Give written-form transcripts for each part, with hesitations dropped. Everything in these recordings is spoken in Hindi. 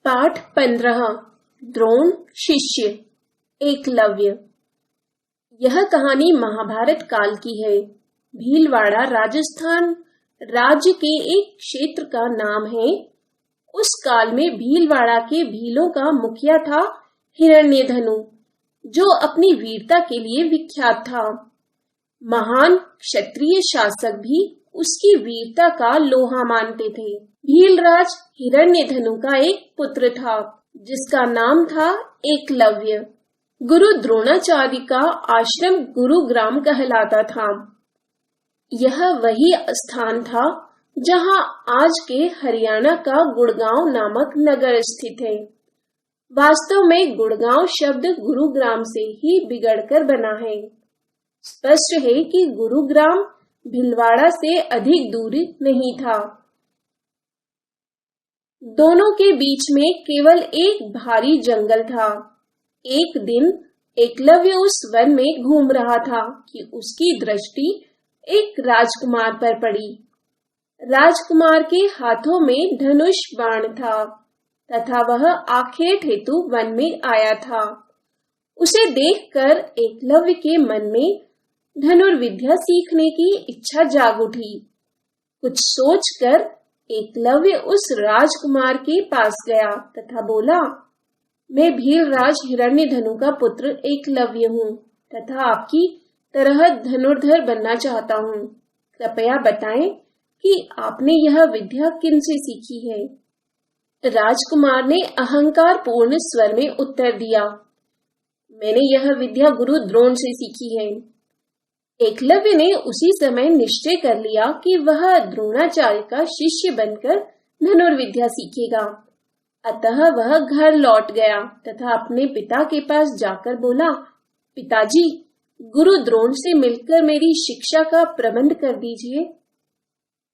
पाठ 15 द्रोण शिष्य एकलव्य। यह कहानी महाभारत काल की है। भीलवाड़ा राजस्थान राज्य के एक क्षेत्र का नाम है। उस काल में भीलवाड़ा के भीलों का मुखिया था हिरण्यधनु, जो अपनी वीरता के लिए विख्यात था। महान क्षत्रिय शासक भी उसकी वीरता का लोहा मानते थे। भीलराज हिरण्यधनु का एक पुत्र था जिसका नाम था एकलव्य। गुरु द्रोणाचार्य का आश्रम गुरुग्राम कहलाता था। यह वही स्थान था जहां आज के हरियाणा का गुड़गांव नामक नगर स्थित है। वास्तव में गुड़गांव शब्द गुरुग्राम से ही बिगड़कर बना है। स्पष्ट है कि गुरुग्राम भीलवाड़ा से अधिक दूरी नहीं था। दोनों के बीच में केवल एक भारी जंगल था। एक दिन एकलव्य उस वन में घूम रहा था कि उसकी दृष्टि एक राजकुमार पर पड़ी। राजकुमार के हाथों में धनुष बाण था तथा वह आखेट हेतु वन में आया था। उसे देखकर एकलव्य के मन में धनुर्विद्या सीखने की इच्छा जाग उठी। कुछ सोचकर एकलव्य उस राजकुमार के पास गया तथा बोला, मैं भीलराज हिरण्यधनु का पुत्र एकलव्य हूँ तथा आपकी तरह धनुर्धर बनना चाहता हूँ। कृपया बताएं कि आपने यह विद्या किनसे सीखी है। राजकुमार ने अहंकार पूर्ण स्वर में उत्तर दिया, मैंने यह विद्या गुरु द्रोण से सीखी है। एकलव्य ने उसी समय निश्चय कर लिया कि वह द्रोणाचार्य का शिष्य बनकर धनुर्विद्या सीखेगा। अतः वह घर लौट गया तथा अपने पिता के पास जाकर बोला, पिताजी, गुरु द्रोण से मिलकर मेरी शिक्षा का प्रबंध कर दीजिए।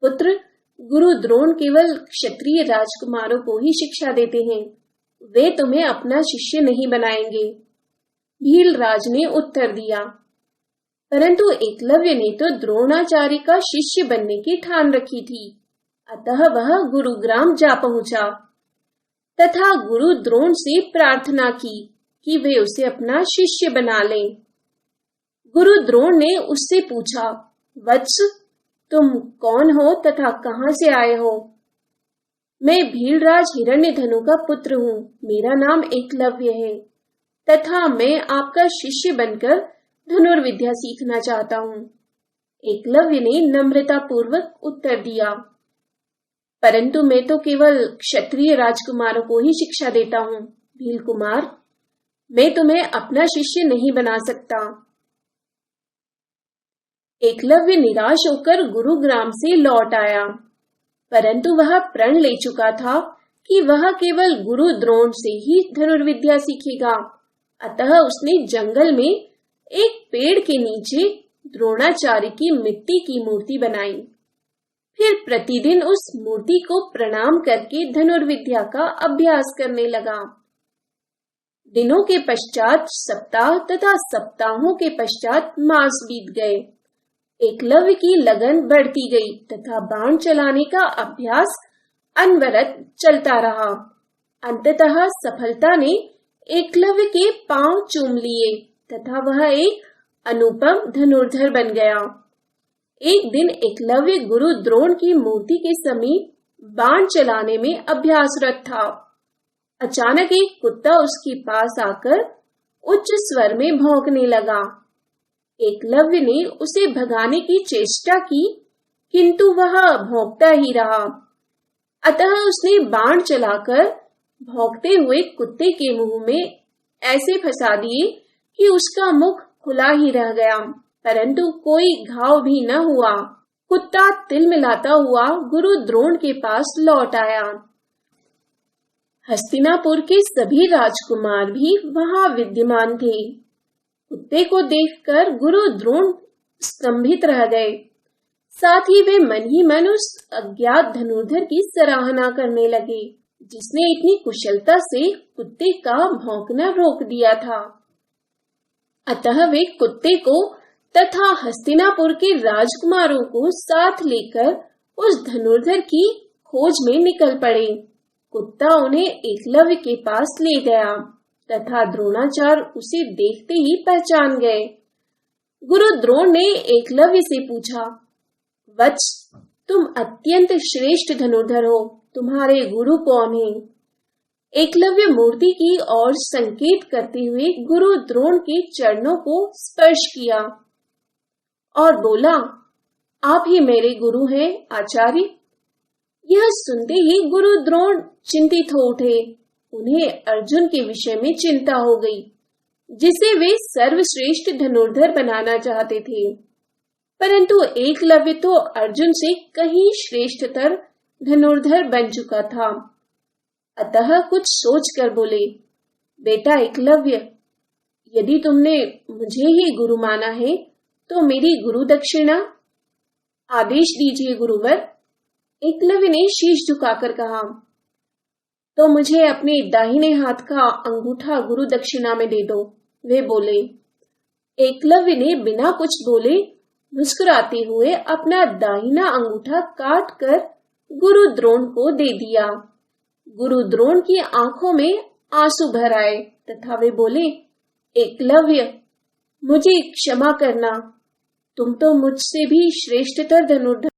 पुत्र, गुरु द्रोण केवल क्षत्रिय राजकुमारों को ही शिक्षा देते हैं, वे तुम्हें अपना शिष्य नहीं बनाएंगे। भीलराज ने उत्तर दिया। परंतु एकलव्य ने तो द्रोणाचार्य का शिष्य बनने की ठान रखी थी। अतः वह गुरुग्राम जा पहुंचा तथा गुरु द्रोण से प्रार्थना की कि वे उसे अपना शिष्य बना लें। गुरु द्रोण ने उससे पूछा, वत्स, तुम कौन हो तथा कहां से आए हो। मैं भीलराज हिरण्यधनु का पुत्र हूँ, मेरा नाम एकलव्य है तथा मैं आपका शिष्य बनकर धनुर्विद्या सीखना चाहता हूँ। एकलव्य ने नम्रता पूर्वक उत्तर दिया, परंतु मैं तो केवल क्षत्रिय राजकुमारों को ही शिक्षा देता हूँ। भील कुमार, मैं तुम्हें अपना शिष्य नहीं बना सकता। एकलव्य निराश होकर गुरुग्राम से लौट आया, परंतु वह प्रण ले चुका था कि वह केवल गुरु द्रोण से ही धनुर्विद्या सीखेगा। अतः उसने जंगल में एक पेड़ के नीचे द्रोणाचार्य की मिट्टी की मूर्ति बनाई। फिर प्रतिदिन उस मूर्ति को प्रणाम करके धनुर्विद्या का अभ्यास करने लगा। दिनों के पश्चात सप्ताह तथा सप्ताहों के पश्चात मास बीत गए। एकलव्य की लगन बढ़ती गई तथा बाण चलाने का अभ्यास अनवरत चलता रहा। अंततः सफलता ने एकलव्य के पांव चूम लिए तथा वह एक अनुपम धनुर्धर बन गया। एक दिन एकलव्य गुरु द्रोण की मूर्ति के समीप बाण चलाने में अभ्यासरत था। अचानक एक कुत्ता उसके पास आकर उच्च स्वर में भौंकने लगा। एकलव्य ने उसे भगाने की चेष्टा की, किंतु वह भौंकता ही रहा। अतः उसने बाण चलाकर भौंकते हुए कुत्ते के मुंह में ऐसे फंसा दिए कि उसका मुख खुला ही रह गया, परंतु कोई घाव भी न हुआ। कुत्ता तिलमिलाता हुआ गुरु द्रोण के पास लौट आया। हस्तिनापुर के सभी राजकुमार भी वहां विद्यमान थे। कुत्ते को देखकर गुरु द्रोण स्तंभित रह गए। साथ ही वे मन ही मन उस अज्ञात धनुर्धर की सराहना करने लगे, जिसने इतनी कुशलता से कुत्ते का भौंकना रोक दिया था। अतः वे कुत्ते को तथा हस्तिनापुर के राजकुमारों को साथ लेकर उस धनुर्धर की खोज में निकल पड़े। कुत्ता उन्हें एकलव्य के पास ले गया तथा द्रोणाचार्य उसे देखते ही पहचान गए। गुरु द्रोण ने एकलव्य से पूछा, वत्स, तुम अत्यंत श्रेष्ठ धनुर्धर हो, तुम्हारे गुरु कौन हैं? एकलव्य मूर्ति की ओर संकेत करते हुए गुरु द्रोण के चरणों को स्पर्श किया और बोला, आप ही मेरे गुरु हैं आचार्य। यह सुनते ही गुरु द्रोण चिंतित हो उठे। उन्हें अर्जुन के विषय में चिंता हो गई, जिसे वे सर्वश्रेष्ठ धनुर्धर बनाना चाहते थे, परंतु एकलव्य तो अर्जुन से कहीं श्रेष्ठतर धनुर्धर बन चुका था। अतः कुछ सोचकर बोले, बेटा एकलव्य, यदि तुमने मुझे ही गुरु माना है तो मेरी गुरु दक्षिणा आदेश दीजिए गुरुवर। एकलव्य ने शीश झुकाकर कहा, तो मुझे अपने दाहिने हाथ का अंगूठा गुरु दक्षिणा में दे दो, वे बोले। एकलव्य ने बिना कुछ बोले मुस्कुराते हुए अपना दाहिना अंगूठा काट कर गुरु द्रोण को दे दिया। गुरु द्रोण की आंखों में आंसू भर आए तथा वे बोले, एकलव्य, मुझे क्षमा करना, तुम तो मुझसे भी श्रेष्ठतर धनुर्धर